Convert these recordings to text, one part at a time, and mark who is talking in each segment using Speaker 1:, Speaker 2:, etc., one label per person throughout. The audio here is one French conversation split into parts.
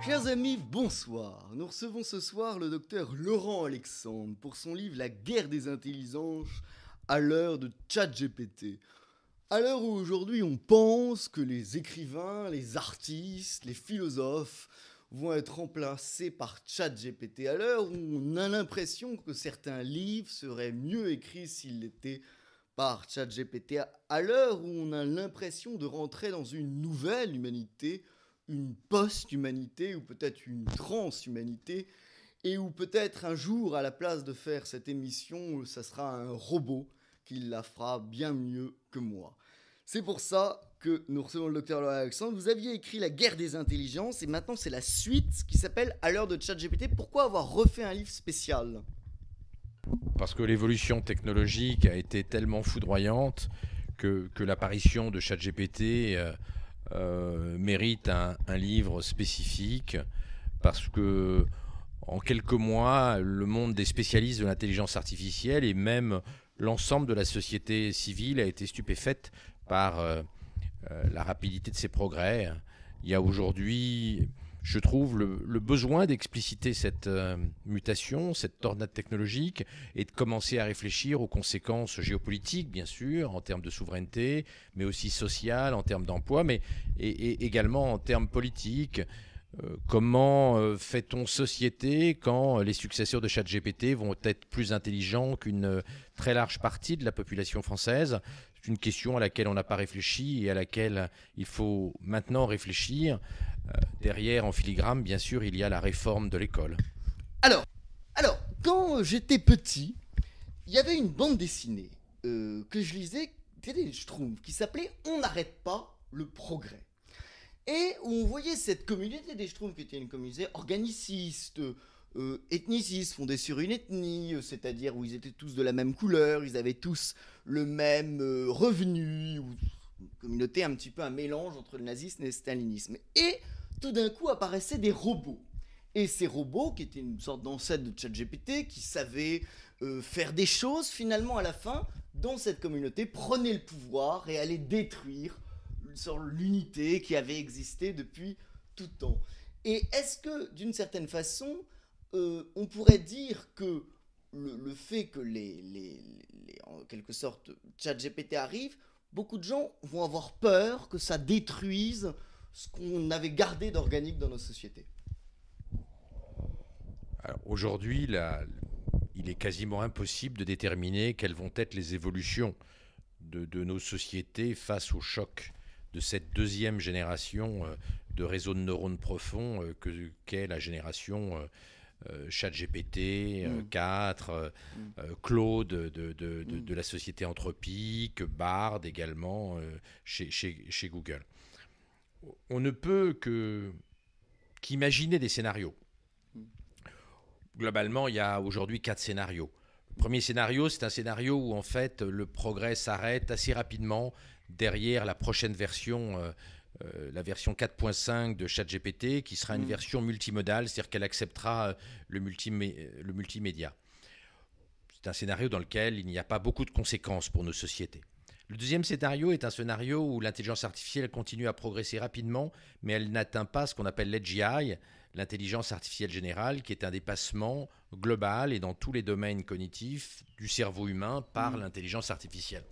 Speaker 1: Chers amis, bonsoir. Nous recevons ce soir le docteur Laurent Alexandre pour son livre La guerre des intelligences à l'heure de ChatGPT. À l'heure où aujourd'hui on pense que les écrivains, les artistes, les philosophes vont être remplacés par ChatGPT, à l'heure où on a l'impression que certains livres seraient mieux écrits s'ils l'étaient par ChatGPT, à l'heure où on a l'impression de rentrer dans une nouvelle humanité, une post-humanité ou peut-être une transhumanité, et où peut-être un jour, à la place de faire cette émission, ça sera un robot qui la fera bien mieux que moi. C'est pour ça que nous recevons le docteur Laurent Alexandre. Vous aviez écrit La guerre des intelligences et maintenant c'est la suite qui s'appelle À l'heure de ChatGPT. Pourquoi avoir refait un livre spécial ?
Speaker 2: Parce que l'évolution technologique a été tellement foudroyante que l'apparition de ChatGPT mérite un livre spécifique, parce que en quelques mois, le monde des spécialistes de l'intelligence artificielle et même l'ensemble de la société civile a été stupéfaite par la rapidité de ces progrès. Il y a aujourd'hui, je trouve, le besoin d'expliciter cette mutation, cette tornade technologique, et de commencer à réfléchir aux conséquences géopolitiques, bien sûr, en termes de souveraineté, mais aussi sociales, en termes d'emploi, mais et également en termes politiques. Comment fait-on société quand les successeurs de ChatGPT vont être plus intelligents qu'une très large partie de la population française ? C'est une question à laquelle on n'a pas réfléchi et à laquelle il faut maintenant réfléchir. Derrière, en filigrane, bien sûr, il y a la réforme de l'école.
Speaker 1: Alors, quand j'étais petit, il y avait une bande dessinée que je lisais, je trouve, qui s'appelait « On n'arrête pas le progrès ». Et où on voyait cette communauté des Schtroumpfs, qui était une communauté organiciste, ethniciste, fondée sur une ethnie, c'est-à-dire où ils étaient tous de la même couleur, ils avaient tous le même revenu, ou une communauté un petit peu un mélange entre le nazisme et le stalinisme. Et tout d'un coup apparaissaient des robots. Et ces robots, qui étaient une sorte d'ancêtre de ChatGPT, qui savaient faire des choses, finalement à la fin, dans cette communauté, prenaient le pouvoir et allaient détruire sur l'unité qui avait existé depuis tout temps. Et est-ce que, d'une certaine façon, on pourrait dire que le fait que en quelque sorte, ChatGPT arrive, beaucoup de gens vont avoir peur que ça détruise ce qu'on avait gardé d'organique dans nos sociétés?
Speaker 2: Alors, aujourd'hui, il est quasiment impossible de déterminer quelles vont être les évolutions de nos sociétés face au choc de cette deuxième génération de réseaux de neurones profonds qu'est la génération ChatGPT, 4, Claude de la société anthropique, Bard également chez Google. On ne peut qu'imaginer des scénarios. Globalement, il y a aujourd'hui 4 scénarios. Le premier scénario, c'est un scénario où en fait le progrès s'arrête assez rapidement derrière la prochaine version, la version 4.5 de ChatGPT, qui sera une version multimodale, c'est-à-dire qu'elle acceptera le multimédia. C'est un scénario dans lequel il n'y a pas beaucoup de conséquences pour nos sociétés. Le deuxième scénario est un scénario où l'intelligence artificielle continue à progresser rapidement, mais elle n'atteint pas ce qu'on appelle l'AGI, l'intelligence artificielle générale, qui est un dépassement global et dans tous les domaines cognitifs du cerveau humain par l'intelligence artificielle.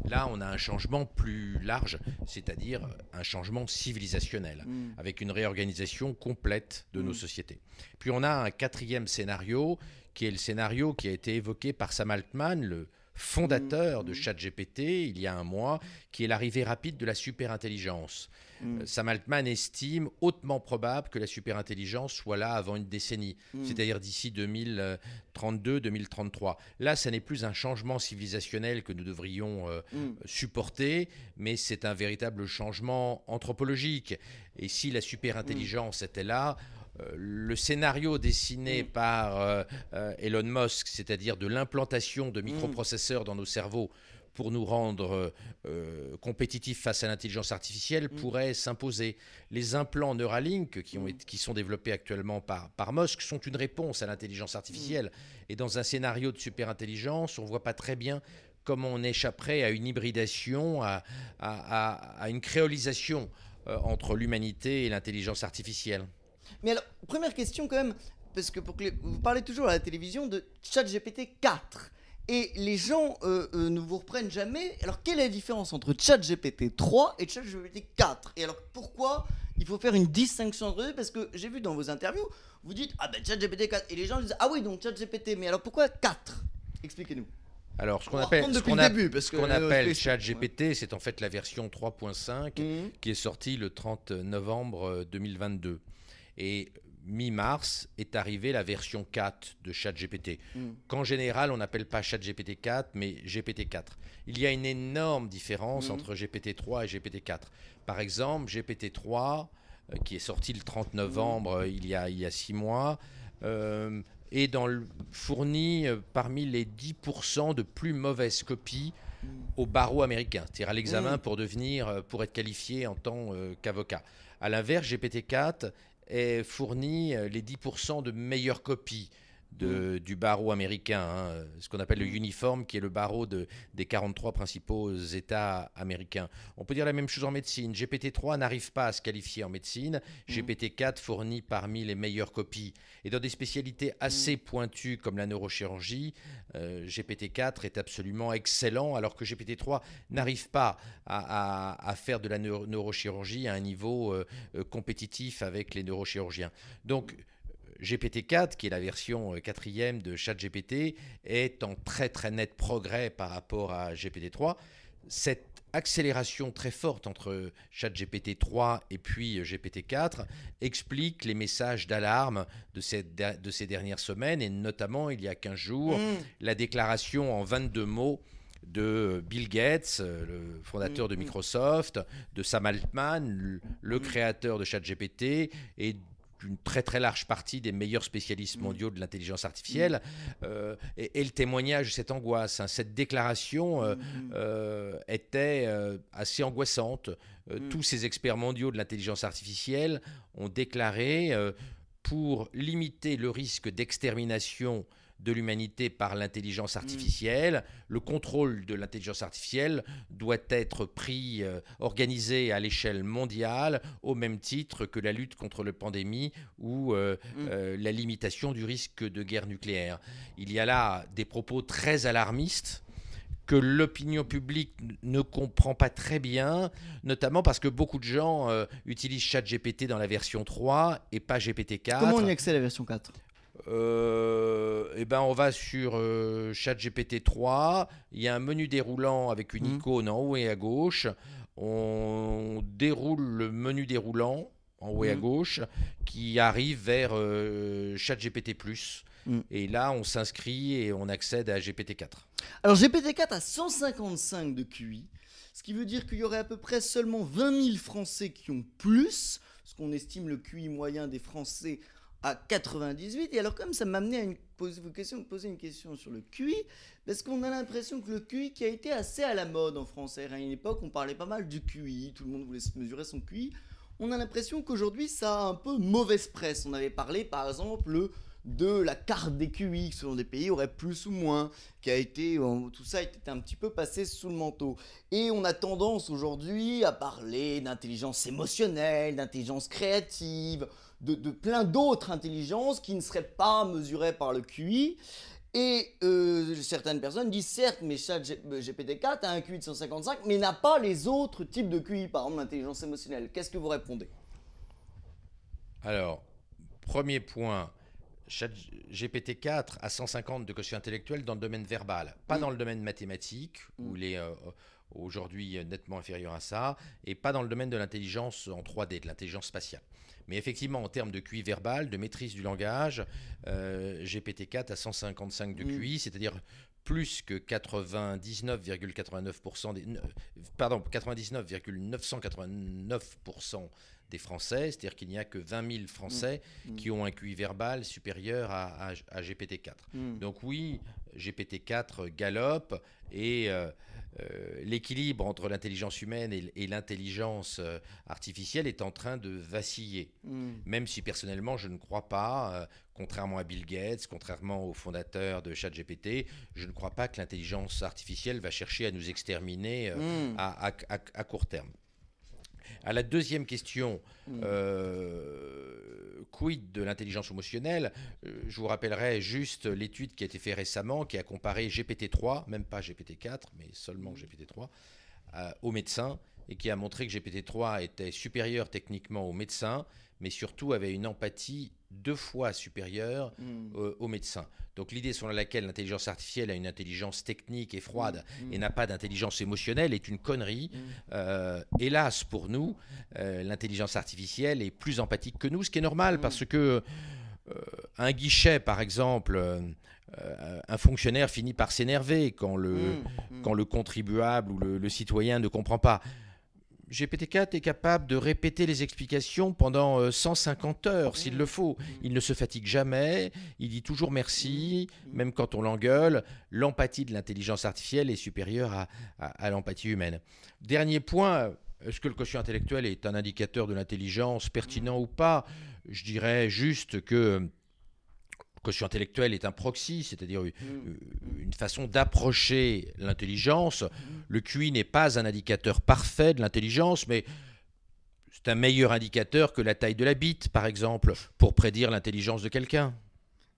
Speaker 2: Là, on a un changement plus large, c'est-à-dire un changement civilisationnel, avec une réorganisation complète de nos sociétés. Puis on a un quatrième scénario, qui est le scénario qui a été évoqué par Sam Altman, le fondateur de ChatGPT, il y a un mois, qui est l'arrivée rapide de la superintelligence. Sam Altman estime hautement probable que la superintelligence soit là avant une décennie, c'est-à-dire d'ici 2032-2033. Là, ça n'est plus un changement civilisationnel que nous devrions supporter, mais c'est un véritable changement anthropologique. Et si la superintelligence était là, le scénario dessiné par Elon Musk, c'est-à-dire de l'implantation de microprocesseurs dans nos cerveaux pour nous rendre compétitifs face à l'intelligence artificielle, pourrait s'imposer. Les implants Neuralink qui sont développés actuellement par Musk sont une réponse à l'intelligence artificielle. Et dans un scénario de superintelligence, on ne voit pas très bien comment on échapperait à une hybridation, à une créolisation entre l'humanité et l'intelligence artificielle.
Speaker 1: Mais alors, première question quand même, parce que vous parlez toujours à la télévision de ChatGPT 4. Et les gens ne vous reprennent jamais. Alors, quelle est la différence entre ChatGPT 3 et ChatGPT 4? Et alors, pourquoi il faut faire une distinction entre eux? Parce que j'ai vu dans vos interviews, vous dites ah ben ChatGPT 4. Et les gens disent ah oui, donc ChatGPT. Mais alors, pourquoi 4? Expliquez-nous.
Speaker 2: Alors, ce qu'on
Speaker 1: On va
Speaker 2: appelle,
Speaker 1: reprendre
Speaker 2: ce
Speaker 1: depuis
Speaker 2: qu'on
Speaker 1: le
Speaker 2: a-
Speaker 1: début, parce
Speaker 2: ce
Speaker 1: que,
Speaker 2: qu'on appelle
Speaker 1: ouais.
Speaker 2: ChatGPT, c'est en fait la version 3.5 qui est sortie le 30 novembre 2022. Et mi-mars est arrivée la version 4 de ChatGPT, qu'en général on n'appelle pas ChatGPT 4, mais GPT-4. Il y a une énorme différence entre GPT-3 et GPT-4. Par exemple, GPT-3, qui est sorti le 30 novembre il y a 6 mois, est fourni parmi les 10% de plus mauvaises copies au barreau américain, c'est-à-dire à l'examen pour être qualifié en tant qu'avocat. À l'inverse, GPT-4 est fourni les 10% de meilleures copies du barreau américain, ce qu'on appelle le uniforme, qui est le barreau des 43 principaux États américains. On peut dire la même chose en médecine. GPT-3 n'arrive pas à se qualifier en médecine. GPT-4 fournit parmi les meilleures copies. Et dans des spécialités assez pointues comme la neurochirurgie, GPT-4 est absolument excellent, alors que GPT-3 n'arrive pas à faire de la neurochirurgie à un niveau compétitif avec les neurochirurgiens. Donc, GPT-4, qui est la version quatrième de ChatGPT, est en très très net progrès par rapport à GPT-3. Cette accélération très forte entre ChatGPT 3 et puis GPT-4 explique les messages d'alarme de ces dernières semaines, et notamment il y a 15 jours, la déclaration en 22 mots de Bill Gates, le fondateur de Microsoft, de Sam Altman, le créateur de ChatGPT, et une très très large partie des meilleurs spécialistes mondiaux de l'intelligence artificielle, et le témoignage de cette angoisse. Cette déclaration était assez angoissante. Tous ces experts mondiaux de l'intelligence artificielle ont déclaré pour limiter le risque d'extermination de l'humanité par l'intelligence artificielle, le contrôle de l'intelligence artificielle doit être organisé à l'échelle mondiale au même titre que la lutte contre la pandémie ou la limitation du risque de guerre nucléaire. Il y a là des propos très alarmistes que l'opinion publique ne comprend pas très bien, notamment parce que beaucoup de gens utilisent ChatGPT dans la version 3 et pas GPT-4.
Speaker 1: Comment on y accède à la version 4 ?
Speaker 2: On va sur ChatGPT 3, il y a un menu déroulant avec une icône en haut et à gauche. On déroule le menu déroulant en haut et à gauche qui arrive vers ChatGPT+. Et là, on s'inscrit et on accède à GPT-4.
Speaker 1: Alors GPT-4 a 155 de QI, ce qui veut dire qu'il y aurait à peu près seulement 20 000 Français qui ont plus, parce qu'on estime le QI moyen des Français à 98. Et alors comme ça m'a amené à poser une question sur le QI, parce qu'on a l'impression que le QI qui a été assez à la mode en français, à une époque on parlait pas mal du QI, tout le monde voulait se mesurer son QI, on a l'impression qu'aujourd'hui ça a un peu mauvaise presse. On avait parlé par exemple de la carte des QI, que selon des pays aurait plus ou moins, tout ça a été un petit peu passé sous le manteau. Et on a tendance aujourd'hui à parler d'intelligence émotionnelle, d'intelligence créative, de plein d'autres intelligences qui ne seraient pas mesurées par le QI. Et certaines personnes disent certes, mais GPT-4 a un QI de 155, mais n'a pas les autres types de QI, par exemple l'intelligence émotionnelle. Qu'est-ce que vous répondez ?
Speaker 2: Alors, premier point, GPT-4 a 150 de quotient intellectuel dans le domaine verbal, pas dans le domaine mathématique, où il est aujourd'hui nettement inférieur à ça, et pas dans le domaine de l'intelligence en 3D, de l'intelligence spatiale. Mais effectivement, en termes de QI verbal, de maîtrise du langage, GPT-4 a 155 de QI, c'est-à-dire plus que 99,989% des Français, c'est-à-dire qu'il n'y a que 20 000 Français qui ont un QI verbal supérieur à GPT-4. Donc oui, GPT-4 galope, et l'équilibre entre l'intelligence humaine et l'intelligence artificielle est en train de vaciller. Même si personnellement je ne crois pas, contrairement à Bill Gates, contrairement au fondateur de ChatGPT, je ne crois pas que l'intelligence artificielle va chercher à nous exterminer à court terme. À la deuxième question, quid de l'intelligence émotionnelle, je vous rappellerai juste l'étude qui a été faite récemment, qui a comparé GPT-3, même pas GPT-4, mais seulement GPT-3, aux médecins, et qui a montré que GPT-3 était supérieur techniquement aux médecins, mais surtout avait une empathie 2 fois supérieure aux médecins. Donc l'idée selon laquelle l'intelligence artificielle a une intelligence technique et froide et n'a pas d'intelligence émotionnelle est une connerie. Hélas pour nous, l'intelligence artificielle est plus empathique que nous, ce qui est normal parce que un guichet, par exemple, un fonctionnaire finit par s'énerver quand le contribuable ou le citoyen ne comprend pas. GPT-4 est capable de répéter les explications pendant 150 heures s'il le faut. Il ne se fatigue jamais, il dit toujours merci, même quand on l'engueule. L'empathie de l'intelligence artificielle est supérieure à l'empathie humaine. Dernier point, est-ce que le quotient intellectuel est un indicateur de l'intelligence pertinent ou pas? Je dirais juste que le quotient intellectuel est un proxy, c'est-à-dire une façon d'approcher l'intelligence. Le QI n'est pas un indicateur parfait de l'intelligence, mais c'est un meilleur indicateur que la taille de la bite, par exemple, pour prédire l'intelligence de quelqu'un.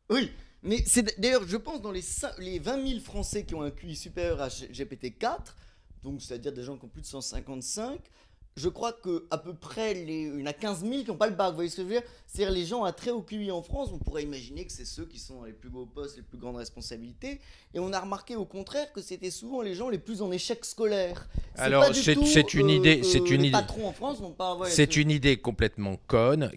Speaker 1: Oui, mais c'est d'ailleurs, je pense, dans les 20 000 Français qui ont un QI supérieur à GPT-4, donc c'est-à-dire des gens qui ont plus de 155, je crois qu'à peu près, il y en a 15 000 qui n'ont pas le bac, vous voyez ce que je veux dire? C'est-à-dire les gens à très haut QI en France, on pourrait imaginer que c'est ceux qui sont dans les plus beaux postes, les plus grandes responsabilités, et on a remarqué au contraire que c'était souvent les gens les plus en échec scolaire.
Speaker 2: Alors c'est une idée,
Speaker 1: les patrons en France n'ont pas... Ouais,
Speaker 2: c'est une idée complètement conne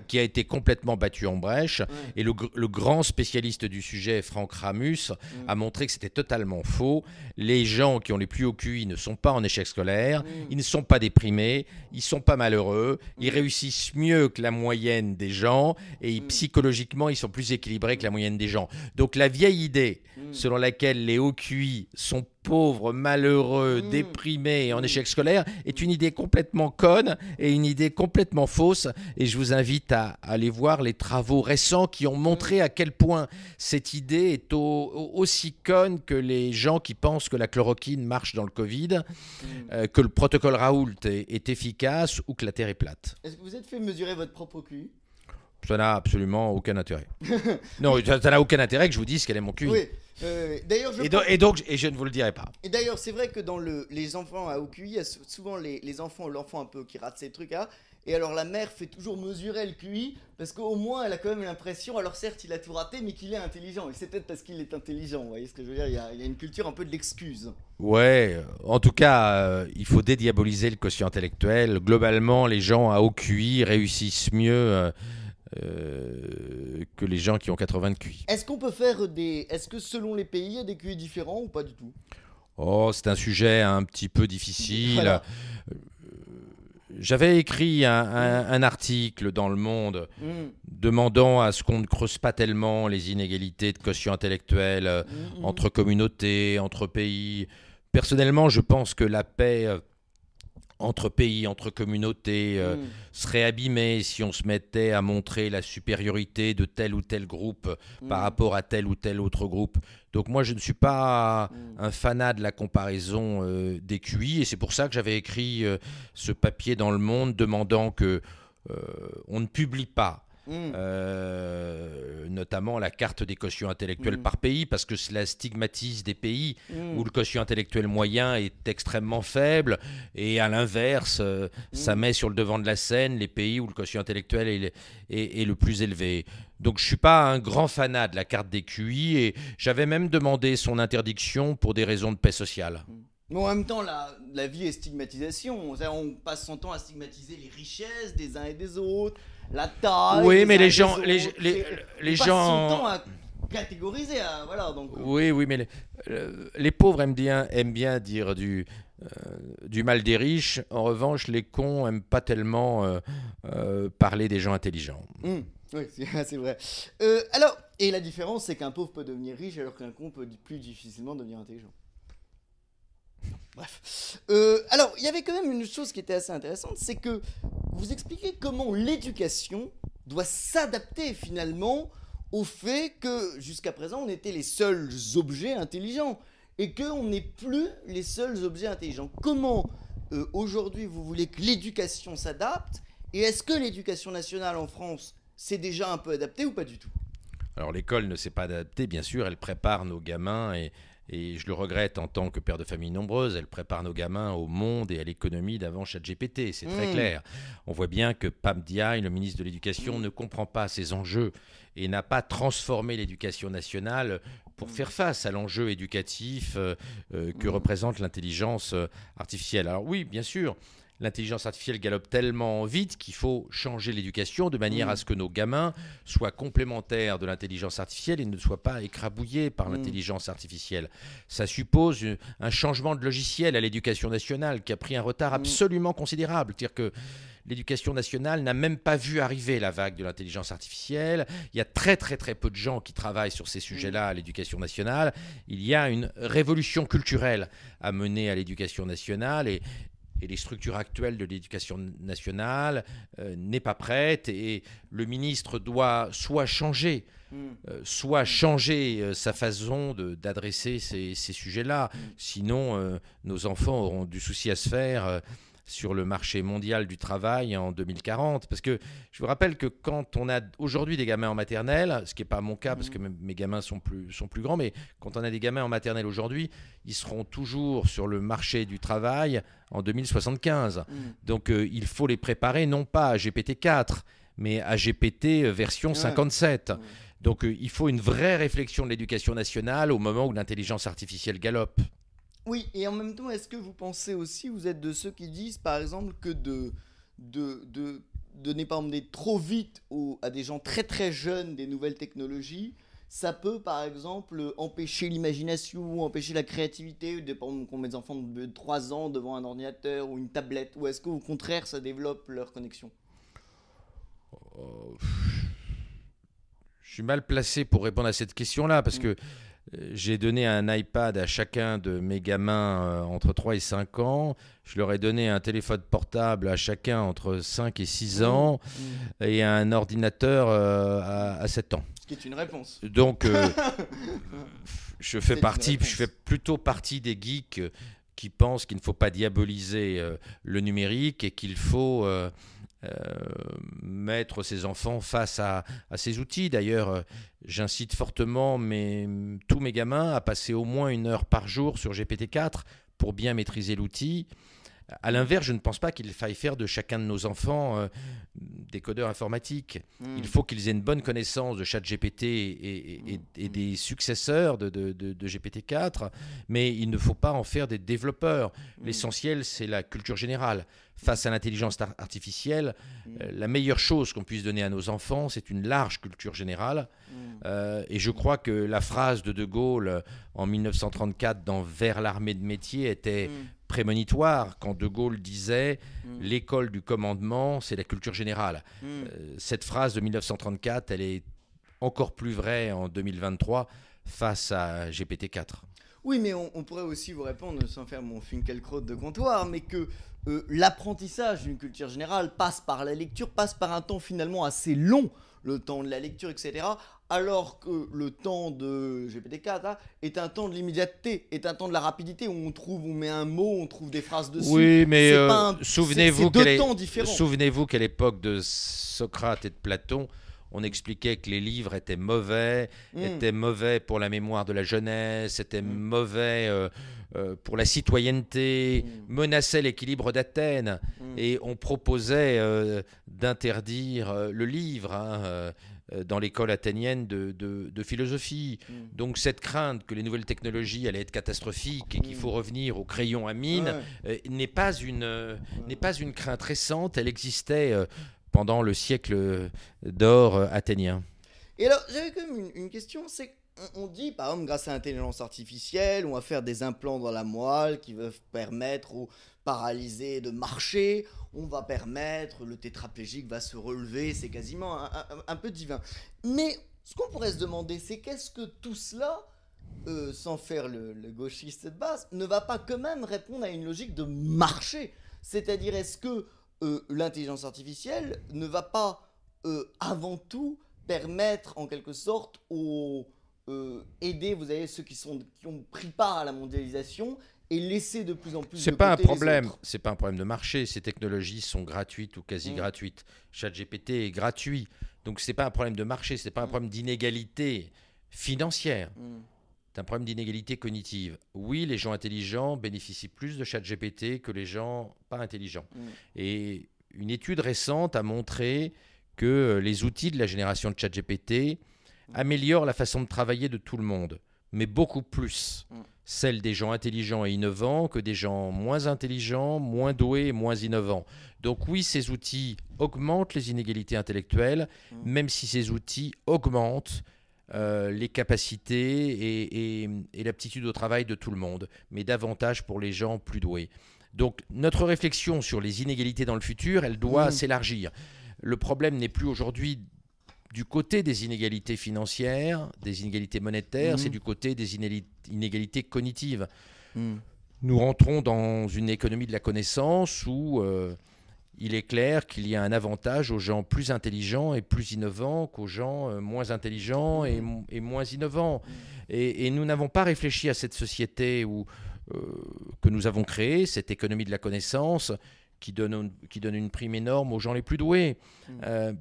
Speaker 2: qui a été complètement battue en brèche, et le grand spécialiste du sujet, Franck Ramus, a montré que c'était totalement faux. Les gens qui ont les plus hauts QI ne sont pas en échec scolaire, ils ne sont pas déprimés, ils sont pas malheureux, ils réussissent mieux que la moyenne des gens et psychologiquement ils sont plus équilibrés que la moyenne des gens. Donc la vieille idée selon laquelle les hauts QI sont pauvres, malheureux, déprimés et en échec scolaire est une idée complètement conne et une idée complètement fausse, et je vous invite à aller voir les travaux récents qui ont montré à quel point cette idée est aussi conne que les gens qui pensent que la chloroquine marche dans le Covid, que le protocole Raoult est efficace ou que la Terre est plate.
Speaker 1: Est-ce que vous êtes fait mesurer votre propre QI?
Speaker 2: Ça n'a absolument aucun intérêt. Non, ça n'a aucun intérêt que je vous dise quel est mon QI.
Speaker 1: Oui. D'ailleurs,
Speaker 2: et je ne vous le dirai pas.
Speaker 1: Et d'ailleurs, c'est vrai que dans les enfants à haut QI, il y a souvent l'enfant un peu qui rate ces trucs-là. Et alors la mère fait toujours mesurer le QI parce qu'au moins elle a quand même l'impression, alors certes il a tout raté, mais qu'il est intelligent. Et c'est peut-être parce qu'il est intelligent, vous voyez ce que je veux dire, il y a une culture un peu de l'excuse.
Speaker 2: Ouais, en tout cas, il faut dédiaboliser le quotient intellectuel. Globalement, les gens à haut QI réussissent mieux que les gens qui ont 80 de QI.
Speaker 1: Est-ce qu'on peut est-ce que selon les pays, il y a des QI différents ou pas du tout?
Speaker 2: Oh, c'est un sujet un petit peu difficile.
Speaker 1: Voilà.
Speaker 2: J'avais écrit un article dans Le Monde demandant à ce qu'on ne creuse pas tellement les inégalités de quotient intellectuel entre communautés, entre pays. Personnellement, je pense que la paix entre pays, entre communautés, serait abîmée si on se mettait à montrer la supériorité de tel ou tel groupe par rapport à tel ou tel autre groupe. Donc moi, je ne suis pas un fanat de la comparaison des QI, et c'est pour ça que j'avais écrit ce papier dans Le Monde demandant que on ne publie pas notamment la carte des quotients intellectuels par pays, parce que cela stigmatise des pays où le quotient intellectuel moyen est extrêmement faible, et à l'inverse, ça met sur le devant de la scène les pays où le quotient intellectuel est le plus élevé. Donc je ne suis pas un grand fanat de la carte des QI, et j'avais même demandé son interdiction pour des raisons de paix sociale.
Speaker 1: Mais en même temps, la vie est stigmatisation. On passe son temps à stigmatiser les richesses des uns et des autres, la taille.
Speaker 2: Oui, mais les gens,
Speaker 1: on passe son temps à catégoriser, voilà. Donc.
Speaker 2: Oui, mais les pauvres aiment bien dire du mal des riches. En revanche, les cons aiment pas tellement parler des gens intelligents.
Speaker 1: Oui, c'est vrai. Alors, et la différence, c'est qu'un pauvre peut devenir riche alors qu'un con peut plus difficilement devenir intelligent. Bref. Alors, il y avait quand même une chose qui était assez intéressante, c'est que vous expliquez comment l'éducation doit s'adapter finalement au fait que jusqu'à présent on était les seuls objets intelligents et qu'on n'est plus les seuls objets intelligents. Comment aujourd'hui vous voulez que l'éducation s'adapte, et est-ce que l'éducation nationale en France s'est déjà un peu adaptée ou pas du tout?
Speaker 2: Alors l'école ne s'est pas adaptée, bien sûr, elle prépare nos gamins, et je le regrette en tant que père de famille nombreuse, elle prépare nos gamins au monde et à l'économie d'avant ChatGPT, c'est très clair. On voit bien que Pam Ndiaye, le ministre de l'Éducation, ne comprend pas ces enjeux et n'a pas transformé l'éducation nationale pour faire face à l'enjeu éducatif que représente l'intelligence artificielle. Alors oui, bien sûr, l'intelligence artificielle galope tellement vite qu'il faut changer l'éducation de manière à ce que nos gamins soient complémentaires de l'intelligence artificielle et ne soient pas écrabouillés par l'intelligence artificielle. Ça suppose un changement de logiciel à l'éducation nationale qui a pris un retard absolument considérable. C'est-à-dire que l'éducation nationale n'a même pas vu arriver la vague de l'intelligence artificielle. Il y a très très très peu de gens qui travaillent sur ces sujets-là à l'éducation nationale. Il y a une révolution culturelle à mener à l'éducation nationale et les structures actuelles de l'éducation nationale n'est pas prête et le ministre doit soit changer sa façon d'adresser ces sujets-là. Sinon, nos enfants auront du souci à se faire sur le marché mondial du travail en 2040. Parce que je vous rappelle que quand on a aujourd'hui des gamins en maternelle, ce qui n'est pas mon cas parce que mes gamins sont plus grands, mais quand on a des gamins en maternelle aujourd'hui, ils seront toujours sur le marché du travail en 2075. Donc il faut les préparer non pas à GPT-4, mais à GPT version 57. Donc il faut une vraie réflexion de l'éducation nationale au moment où l'intelligence artificielle galope.
Speaker 1: Oui, et en même temps, est-ce que vous pensez aussi, vous êtes de ceux qui disent, par exemple, que de donner, par exemple, trop vite à des gens très très jeunes des nouvelles technologies, ça peut, par exemple, empêcher l'imagination, empêcher la créativité, par exemple, qu'on met des enfants de 3 ans devant un ordinateur ou une tablette, ou est-ce qu'au contraire, ça développe leur connexion?
Speaker 2: Je suis mal placé pour répondre à cette question-là, parce que j'ai donné un iPad à chacun de mes gamins entre 3 et 5 ans. Je leur ai donné un téléphone portable à chacun entre 5 et 6 ans et un ordinateur à 7 ans.
Speaker 1: Ce qui est une réponse.
Speaker 2: Donc, je fais plutôt partie des geeks qui pensent qu'il ne faut pas diaboliser le numérique et qu'il faut mettre ses enfants face à ces outils. D'ailleurs, j'incite fortement tous mes gamins à passer au moins 1 heure par jour sur GPT-4 pour bien maîtriser l'outil. À l'inverse, je ne pense pas qu'il faille faire de chacun de nos enfants des codeurs informatiques. Il faut qu'ils aient une bonne connaissance de ChatGPT et des successeurs de GPT-4, mais il ne faut pas en faire des développeurs. L'essentiel, c'est la culture générale. Face à l'intelligence artificielle, la meilleure chose qu'on puisse donner à nos enfants, c'est une large culture générale. Et je crois que la phrase de Gaulle en 1934 dans Vers l'armée de métier était prémonitoire quand De Gaulle disait « L'école du commandement, c'est la culture générale ». Cette phrase de 1934, elle est encore plus vraie en 2023 face à GPT-4.
Speaker 1: Oui, mais on pourrait aussi vous répondre, sans faire mon Finkielkraut de comptoir, mais que l'apprentissage d'une culture générale passe par la lecture, passe par un temps finalement assez long, le temps de la lecture, etc., alors que le temps de GPT-4 là, est un temps de l'immédiateté, est un temps de la rapidité, où on met un mot, on trouve des phrases dessus.
Speaker 2: Oui, mais
Speaker 1: souvenez-vous
Speaker 2: qu'à l'époque de Socrate et de Platon, on expliquait que les livres étaient mauvais pour la mémoire de la jeunesse, étaient mauvais pour la citoyenneté, menaçaient l'équilibre d'Athènes. Et on proposait d'interdire le livre dans l'école athénienne de philosophie. Donc cette crainte que les nouvelles technologies allaient être catastrophiques et qu'il faut revenir au crayon à mine n'est pas une crainte récente, elle existait pendant le siècle d'or athénien.
Speaker 1: Et alors, j'avais quand même une question, c'est qu'on dit, par exemple, grâce à l'intelligence artificielle, on va faire des implants dans la moelle qui peuvent permettre aux paralysés de marcher, on va permettre, le tétraplégique va se relever, c'est quasiment un peu divin. Mais ce qu'on pourrait se demander, c'est qu'est-ce que tout cela, sans faire le gauchiste de base, ne va pas quand même répondre à une logique de marché? C'est-à-dire, est-ce que l'intelligence artificielle ne va pas avant tout permettre en quelque sorte aux aider, vous avez ceux qui ont pris part à la mondialisation et laisser de plus en plus
Speaker 2: C'est
Speaker 1: de
Speaker 2: pas un
Speaker 1: côté les
Speaker 2: problème,
Speaker 1: autres.
Speaker 2: c'est pas un problème de marché. Ces technologies sont gratuites ou quasi gratuites. ChatGPT est gratuit, donc c'est pas un problème de marché, c'est pas un problème d'inégalité financière. C'est un problème d'inégalité cognitive. Oui, les gens intelligents bénéficient plus de ChatGPT que les gens pas intelligents. Et une étude récente a montré que les outils de la génération de ChatGPT améliorent la façon de travailler de tout le monde, mais beaucoup plus celle des gens intelligents et innovants que des gens moins intelligents, moins doués et moins innovants. Donc oui, ces outils augmentent les inégalités intellectuelles, même si ces outils augmentent les capacités et l'aptitude au travail de tout le monde, mais davantage pour les gens plus doués. Donc notre réflexion sur les inégalités dans le futur, elle doit s'élargir. Le problème n'est plus aujourd'hui du côté des inégalités financières, des inégalités monétaires, c'est du côté des inégalités cognitives. Nous rentrons dans une économie de la connaissance où il est clair qu'il y a un avantage aux gens plus intelligents et plus innovants qu'aux gens moins intelligents et moins innovants. Et nous n'avons pas réfléchi à cette société que nous avons créée, cette économie de la connaissance, qui donne une prime énorme aux gens les plus doués.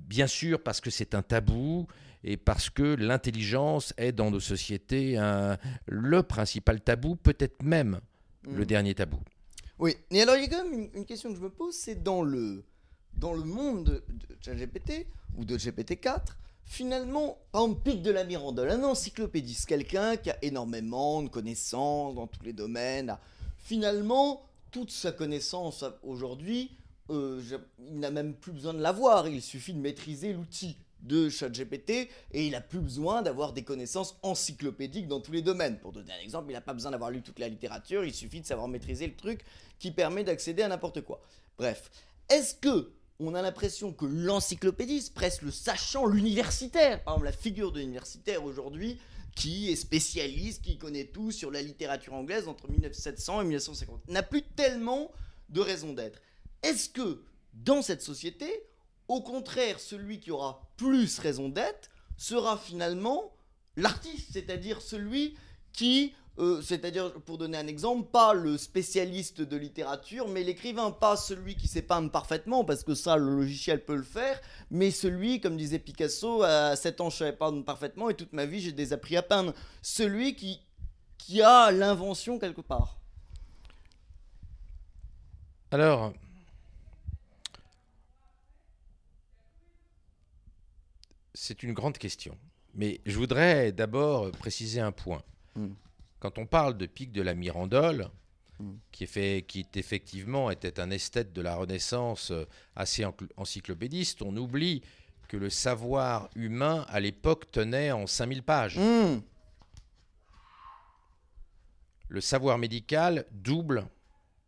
Speaker 2: Bien sûr, parce que c'est un tabou et parce que l'intelligence est dans nos sociétés le principal tabou, peut-être même le dernier tabou.
Speaker 1: Oui, et alors il y a quand même une question que je me pose, c'est dans le monde de ChatGPT ou de GPT-4, finalement, par exemple, Pic de la Mirandole, un encyclopédiste, quelqu'un qui a énormément de connaissances dans tous les domaines, finalement, toute sa connaissance aujourd'hui, il n'a même plus besoin de l'avoir, il suffit de maîtriser l'outil de ChatGPT et il n'a plus besoin d'avoir des connaissances encyclopédiques dans tous les domaines. Pour donner un exemple, il n'a pas besoin d'avoir lu toute la littérature, il suffit de savoir maîtriser le truc qui permet d'accéder à n'importe quoi. Bref, est-ce que on a l'impression que l'encyclopédiste, presque le sachant, l'universitaire, par exemple la figure de l'universitaire aujourd'hui, qui est spécialiste, qui connaît tout sur la littérature anglaise entre 1700 et 1950, n'a plus tellement de raison d'être. Est-ce que, dans cette société, au contraire, celui qui aura plus raison d'être sera finalement l'artiste, c'est-à-dire celui qui, c'est-à-dire, pour donner un exemple, pas le spécialiste de littérature, mais l'écrivain, pas celui qui sait peindre parfaitement, parce que ça, le logiciel peut le faire, mais celui, comme disait Picasso, à 7 ans, je savais peindre parfaitement, et toute ma vie, j'ai désappris à peindre. Celui qui a l'invention quelque part.
Speaker 2: Alors, c'est une grande question. Mais je voudrais d'abord préciser un point. Quand on parle de Pic de la Mirandole, qui effectivement était un esthète de la Renaissance assez encyclopédiste, on oublie que le savoir humain, à l'époque, tenait en 5000 pages. Le savoir médical double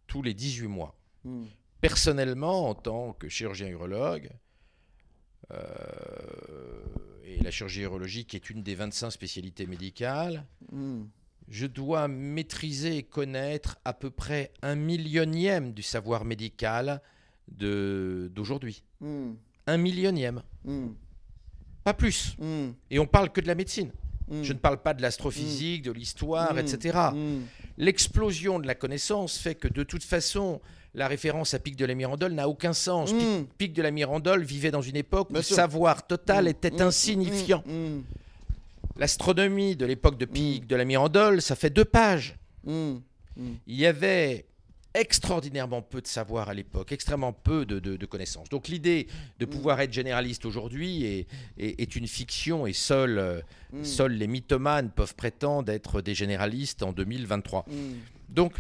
Speaker 2: tous les 18 mois. Personnellement, en tant que chirurgien urologue, et la chirurgie urologique est une des 25 spécialités médicales, je dois maîtriser et connaître à peu près 1/1000e du savoir médical d'aujourd'hui. 1/1000e. Pas plus. Et on parle que de la médecine. Je ne parle pas de l'astrophysique, de l'histoire, etc. L'explosion de la connaissance fait que de toute façon, la référence à Pic de la Mirandole n'a aucun sens. Pic de la Mirandole vivait dans une époque où le savoir total était insignifiant. L'astronomie de l'époque de Pic de la Mirandole, ça fait 2 pages. Il y avait extraordinairement peu de savoir à l'époque, extrêmement peu de connaissances. Donc l'idée de pouvoir être généraliste aujourd'hui est une fiction et seuls les mythomanes peuvent prétendre être des généralistes en 2023. Donc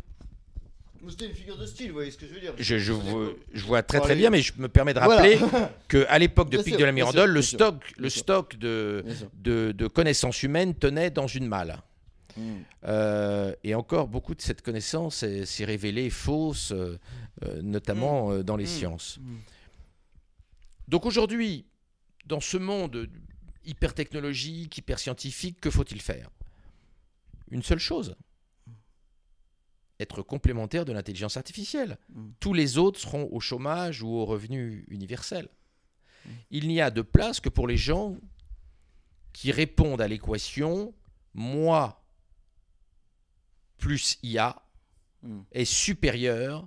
Speaker 1: c'était une figure de style, vous voyez ce que je veux dire.
Speaker 2: Je vois très bien, mais je me permets de rappeler qu'à l'époque de Pic de la Mirandole, le stock de connaissances humaines tenait dans une malle. Et encore, beaucoup de cette connaissance s'est révélée fausse, notamment dans les sciences. Donc aujourd'hui, dans ce monde hyper technologique, hyper scientifique, que faut-il faire? Une seule chose: être complémentaire de l'intelligence artificielle. Tous les autres seront au chômage ou au revenu universel. Il n'y a de place que pour les gens qui répondent à l'équation moi plus IA
Speaker 1: Mm.
Speaker 2: est supérieur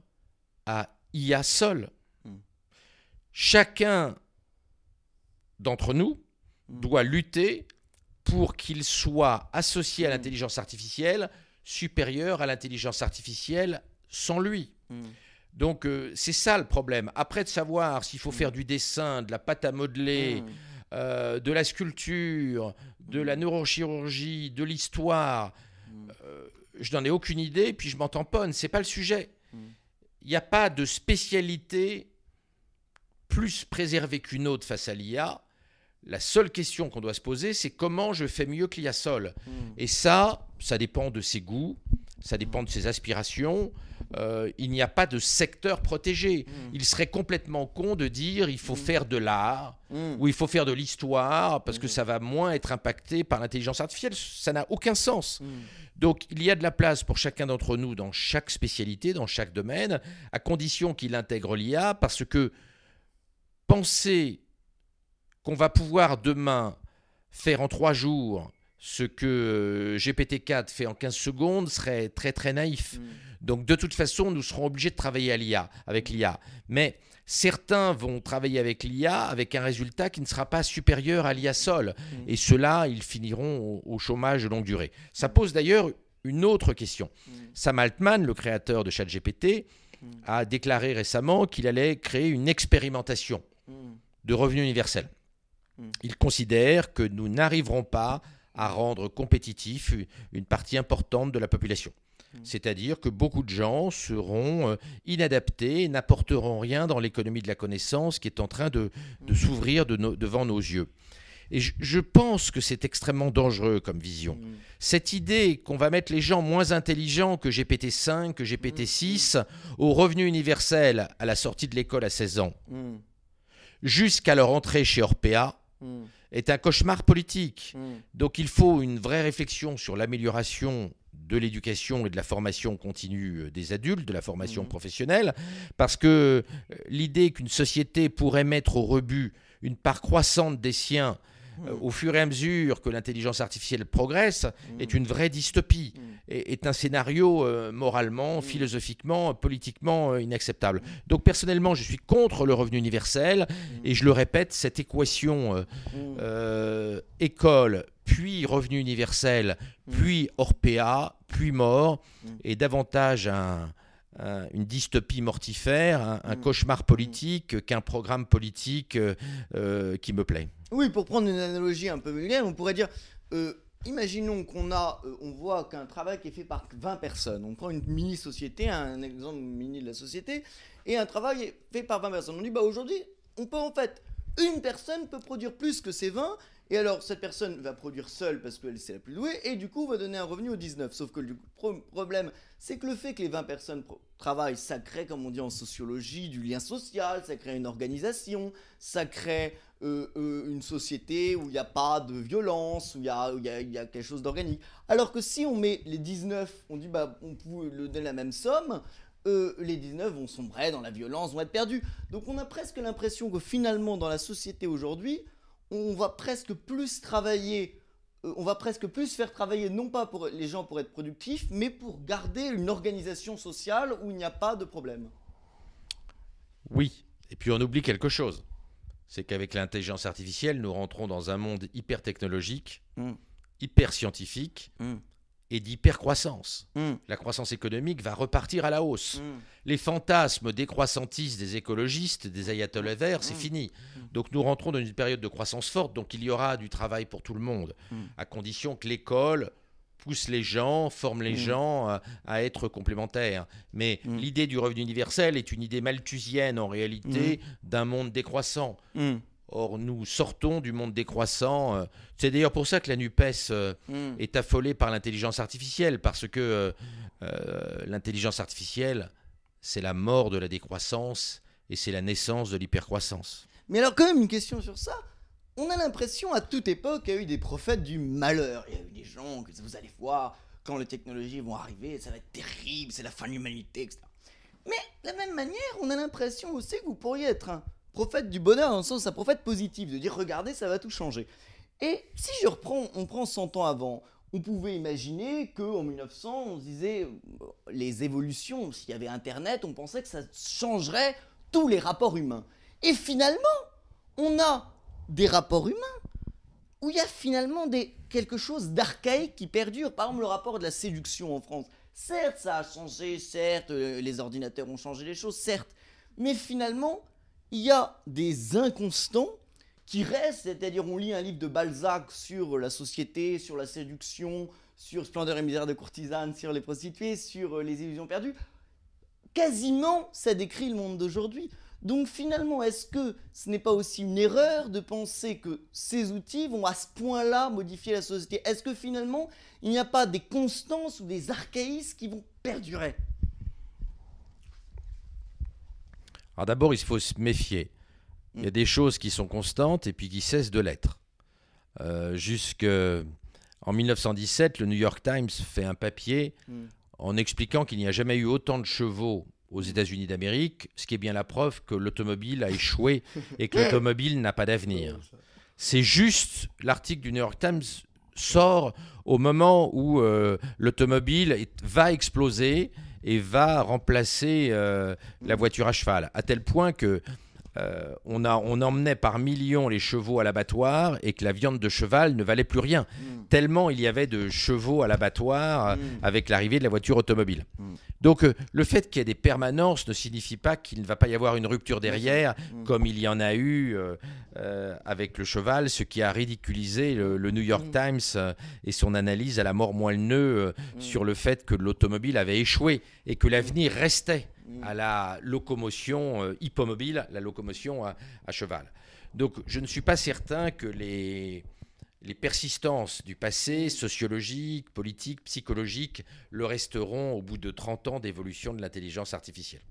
Speaker 2: à IA seul.
Speaker 1: Mm.
Speaker 2: Chacun d'entre nous
Speaker 1: Mm.
Speaker 2: doit lutter pour qu'il soit associé à
Speaker 1: Mm.
Speaker 2: l'intelligence artificielle supérieure à l'intelligence artificielle sans lui.
Speaker 1: Mm.
Speaker 2: Donc c'est ça le problème. Après de savoir s'il faut faire du dessin, de la pâte à modeler,
Speaker 1: Mm.
Speaker 2: de la sculpture, de la neurochirurgie, de l'histoire, je n'en ai aucune idée, puis je m'en tamponne, c'est pas le sujet. Il n'y a pas de spécialité plus préservée qu'une autre face à l'IA. La seule question qu'on doit se poser, c'est comment je fais mieux que l'IA seul. Et ça dépend de ses goûts, ça dépend de ses aspirations. Il n'y a pas de secteur protégé. Il serait complètement con de dire il faut faire de l'art ou il faut faire de l'histoire parce que ça va moins être impacté par l'intelligence artificielle. Ça n'a aucun sens. Donc il y a de la place pour chacun d'entre nous dans chaque spécialité, dans chaque domaine, à condition qu'il intègre l'IA, parce que penser qu'on va pouvoir demain faire en 3 jours ce que GPT-4 fait en 15 secondes serait très très naïf. Donc de toute façon, nous serons obligés de travailler avec l'IA. Mais certains vont travailler avec l'IA avec un résultat qui ne sera pas supérieur à l'IA seul. Et ceux-là, ils finiront au chômage de longue durée. Ça pose d'ailleurs une autre question. Sam Altman, le créateur de ChatGPT, a déclaré récemment qu'il allait créer une expérimentation de revenu universel. Il considère que nous n'arriverons pas à rendre compétitif une partie importante de la population. C'est-à-dire que beaucoup de gens seront inadaptés et n'apporteront rien dans l'économie de la connaissance qui est en train de s'ouvrir devant nos yeux. Et je pense que c'est extrêmement dangereux comme vision. Cette idée qu'on va mettre les gens moins intelligents que GPT-5, que GPT-6 au revenu universel à la sortie de l'école à 16 ans, jusqu'à leur entrée chez Orpea, est un cauchemar politique. Donc il faut une vraie réflexion sur l'amélioration de l'éducation et de la formation continue des adultes, de la formation professionnelle, parce que l'idée qu'une société pourrait mettre au rebut une part croissante des siens au fur et à mesure que l'intelligence artificielle progresse est une vraie dystopie, est un scénario moralement, philosophiquement, politiquement inacceptable. Donc personnellement, je suis contre le revenu universel et je le répète, cette équation école, puis revenu universel, puis Orpea, puis mort, est davantage une dystopie mortifère, un cauchemar politique qu'un programme politique qui me plaît.
Speaker 1: Oui, pour prendre une analogie un peu vulgaire, on pourrait dire, imaginons on voit qu'un travail qui est fait par 20 personnes. On prend une mini-société, un exemple mini de la société, et un travail est fait par 20 personnes. On dit, aujourd'hui, une personne peut produire plus que ces 20, et alors cette personne va produire seule parce que c'est la plus douée, et du coup va donner un revenu aux 19. Sauf que le problème, c'est que le fait que les 20 personnes travaillent, ça crée, comme on dit en sociologie, du lien social, ça crée une organisation, ça crée une société où il n'y a pas de violence, où il y a quelque chose d'organique. Alors que si on met les 19, on dit on peut leur donner la même somme, les 19 vont sombrer dans la violence, vont être perdus. Donc on a presque l'impression que finalement dans la société aujourd'hui, on va presque plus travailler, on va presque plus faire travailler non pas pour les gens pour être productifs, mais pour garder une organisation sociale où il n'y a pas de problème.
Speaker 2: Oui, et puis on oublie quelque chose. C'est qu'avec l'intelligence artificielle, nous rentrons dans un monde hyper technologique, hyper scientifique et d'hyper-croissance. La croissance économique va repartir à la hausse. Les fantasmes décroissantistes des écologistes, des ayatollahs verts, c'est fini. Donc nous rentrons dans une période de croissance forte, donc il y aura du travail pour tout le monde, à condition que l'école pousse les gens, forme les gens à être complémentaires. Mais l'idée du revenu universel est une idée malthusienne en réalité d'un monde décroissant. Or, nous sortons du monde décroissant. C'est d'ailleurs pour ça que la NUPES est affolée par l'intelligence artificielle, parce que l'intelligence artificielle, c'est la mort de la décroissance et c'est la naissance de l'hypercroissance.
Speaker 1: Mais alors quand même une question sur ça. On a l'impression à toute époque qu'il y a eu des prophètes du malheur. Il y a eu des gens que vous allez voir, quand les technologies vont arriver, ça va être terrible, c'est la fin de l'humanité, etc. Mais de la même manière, on a l'impression aussi que vous pourriez être un prophète du bonheur, dans le sens un prophète positif, de dire regardez, ça va tout changer. Et si on prend 100 ans avant, on pouvait imaginer qu'en 1900, on se disait, les évolutions, s'il y avait Internet, on pensait que ça changerait tous les rapports humains. Et finalement, on a des rapports humains où il y a finalement quelque chose d'archaïque qui perdure. Par exemple, le rapport de la séduction en France. Certes, ça a changé, certes, les ordinateurs ont changé les choses, certes. Mais finalement, il y a des inconstants qui restent, c'est-à-dire on lit un livre de Balzac sur la société, sur la séduction, sur Splendeur et misère de courtisane, sur les prostituées, sur les illusions perdues. Quasiment, ça décrit le monde d'aujourd'hui. Donc finalement, est-ce que ce n'est pas aussi une erreur de penser que ces outils vont à ce point-là modifier la société? Est-ce que finalement, il n'y a pas des constances ou des archaïsmes qui vont perdurer?
Speaker 2: Alors d'abord, il faut se méfier. Il y a des choses qui sont constantes et puis qui cessent de l'être. Jusqu'en 1917, le New York Times fait un papier en expliquant qu'il n'y a jamais eu autant de chevaux aux États-Unis d'Amérique, ce qui est bien la preuve que l'automobile a échoué et que l'automobile n'a pas d'avenir. C'est juste, l'article du New York Times sort au moment où l'automobile va exploser et va remplacer la voiture à cheval, à tel point que on emmenait par millions les chevaux à l'abattoir et que la viande de cheval ne valait plus rien, tellement il y avait de chevaux à l'abattoir avec l'arrivée de la voiture automobile. Donc le fait qu'il y ait des permanences ne signifie pas qu'il ne va pas y avoir une rupture derrière, comme il y en a eu avec le cheval, ce qui a ridiculisé le New York Times et son analyse à la mort moelle-neu sur le fait que l'automobile avait échoué et que l'avenir restait à la locomotion hippomobile, la locomotion à cheval. Donc je ne suis pas certain que les persistances du passé, sociologiques, politiques, psychologiques, le resteront au bout de 30 ans d'évolution de l'intelligence artificielle.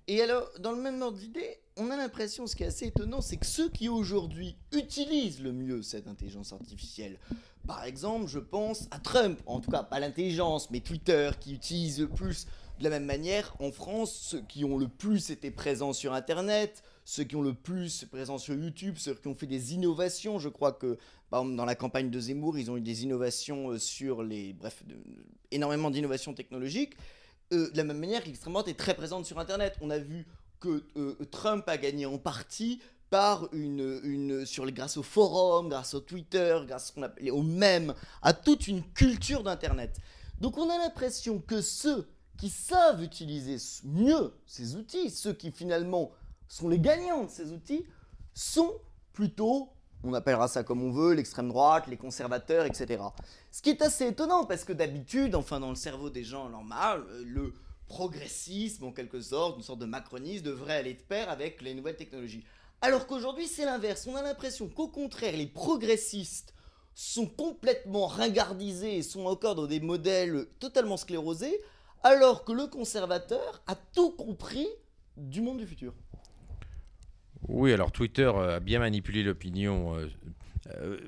Speaker 1: Et alors, dans le même ordre d'idée, on a l'impression, ce qui est assez étonnant, c'est que ceux qui aujourd'hui utilisent le mieux cette intelligence artificielle, par exemple, je pense à Trump, en tout cas pas l'intelligence, mais Twitter, qui utilise le plus. De la même manière, en France, ceux qui ont le plus été présents sur Internet, ceux qui ont le plus présents sur YouTube, ceux qui ont fait des innovations, je crois que, par exemple, dans la campagne de Zemmour, ils ont eu des innovations sur les... Bref, énormément d'innovations technologiques. De la même manière, l'extrême droite est très présente sur Internet. On a vu que Trump a gagné en partie par grâce au forum, grâce au Twitter, grâce à ce qu'on appelait au mème, à toute une culture d'Internet. Donc on a l'impression que ceux qui savent utiliser mieux ces outils, ceux qui finalement sont les gagnants de ces outils, sont plutôt, on appellera ça comme on veut, l'extrême droite, les conservateurs, etc. Ce qui est assez étonnant parce que d'habitude, enfin dans le cerveau des gens normaux, le progressisme en quelque sorte, une sorte de macronisme devrait aller de pair avec les nouvelles technologies. Alors qu'aujourd'hui c'est l'inverse, on a l'impression qu'au contraire les progressistes sont complètement ringardisés et sont encore dans des modèles totalement sclérosés, alors que le conservateur a tout compris du monde du futur.
Speaker 2: Oui, alors Twitter a bien manipulé l'opinion.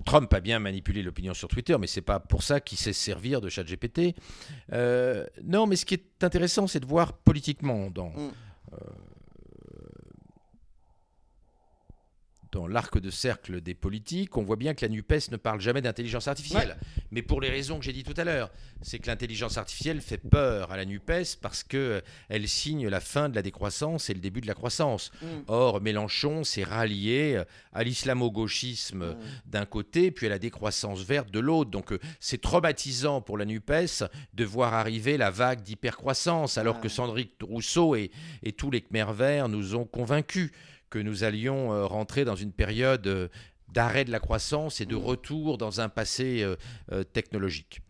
Speaker 2: Trump a bien manipulé l'opinion sur Twitter, mais c'est pas pour ça qu'il sait se servir de ChatGPT. Non, mais ce qui est intéressant, c'est de voir politiquement dans l'arc de cercle des politiques, on voit bien que la NUPES ne parle jamais d'intelligence artificielle. Ouais. Mais pour les raisons que j'ai dit tout à l'heure, c'est que l'intelligence artificielle fait peur à la NUPES parce qu'elle signe la fin de la décroissance et le début de la croissance. Or, Mélenchon s'est rallié à l'islamo-gauchisme d'un côté, puis à la décroissance verte de l'autre. Donc, c'est traumatisant pour la NUPES de voir arriver la vague d'hypercroissance, alors que Sandrine Rousseau et tous les Khmers verts nous ont convaincus que nous allions rentrer dans une période d'arrêt de la croissance et de retour dans un passé technologique.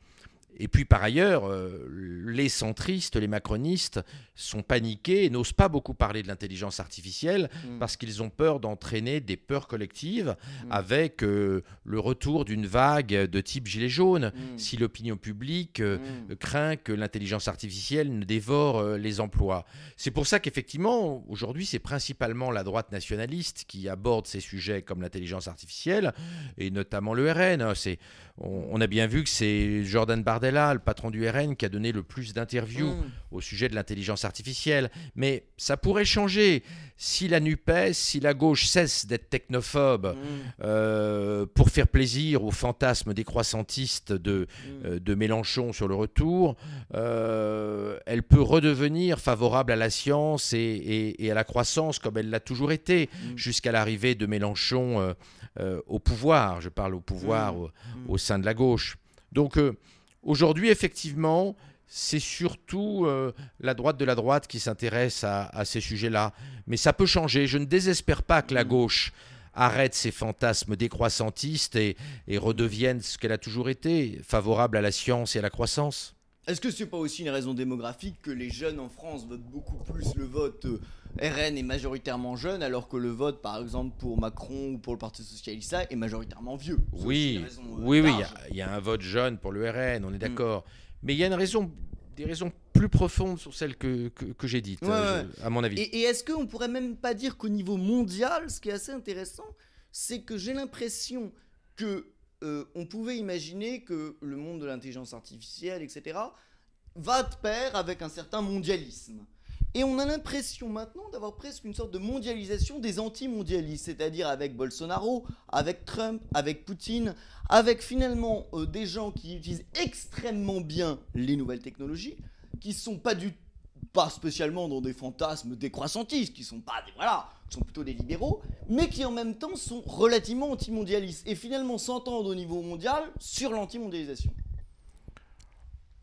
Speaker 2: Et puis par ailleurs, les centristes, les macronistes sont paniqués et n'osent pas beaucoup parler de l'intelligence artificielle parce qu'ils ont peur d'entraîner des peurs collectives avec le retour d'une vague de type gilet jaune. Si l'opinion publique craint que l'intelligence artificielle ne dévore les emplois. C'est pour ça qu'effectivement, aujourd'hui, c'est principalement la droite nationaliste qui aborde ces sujets comme l'intelligence artificielle et notamment le RN. On a bien vu que c'est Jordan Bardella Bordella, le patron du RN, qui a donné le plus d'interviews au sujet de l'intelligence artificielle. Mais ça pourrait changer si la NUPES, si la gauche cesse d'être technophobe pour faire plaisir aux fantasmes décroissantistes de Mélenchon sur le retour. Elle peut redevenir favorable à la science et à la croissance comme elle l'a toujours été jusqu'à l'arrivée de Mélenchon au pouvoir. Je parle au pouvoir au sein de la gauche. Donc aujourd'hui, effectivement, c'est surtout la droite de la droite qui s'intéresse à ces sujets-là. Mais ça peut changer. Je ne désespère pas que la gauche arrête ses fantasmes décroissantistes et redevienne ce qu'elle a toujours été, favorable à la science et à la croissance.
Speaker 1: Est-ce que c'est pas aussi une raison démographique que les jeunes en France votent beaucoup plus le vote RN est majoritairement jeune, alors que le vote, par exemple, pour Macron ou pour le Parti Socialiste est majoritairement vieux?
Speaker 2: Oui, il y a un vote jeune pour le RN, on est d'accord. Mais il y a des raisons plus profondes sur celles que j'ai dites, à mon avis.
Speaker 1: Et est-ce qu'on pourrait même pas dire qu'au niveau mondial, ce qui est assez intéressant, c'est que j'ai l'impression que on pouvait imaginer que le monde de l'intelligence artificielle, etc., va de pair avec un certain mondialisme. Et on a l'impression maintenant d'avoir presque une sorte de mondialisation des anti-mondialistes, c'est-à-dire avec Bolsonaro, avec Trump, avec Poutine, avec finalement des gens qui utilisent extrêmement bien les nouvelles technologies, qui sont pas spécialement dans des fantasmes décroissantistes, qui sont plutôt des libéraux, mais qui en même temps sont relativement anti-mondialistes et finalement s'entendent au niveau mondial sur l'anti-mondialisation.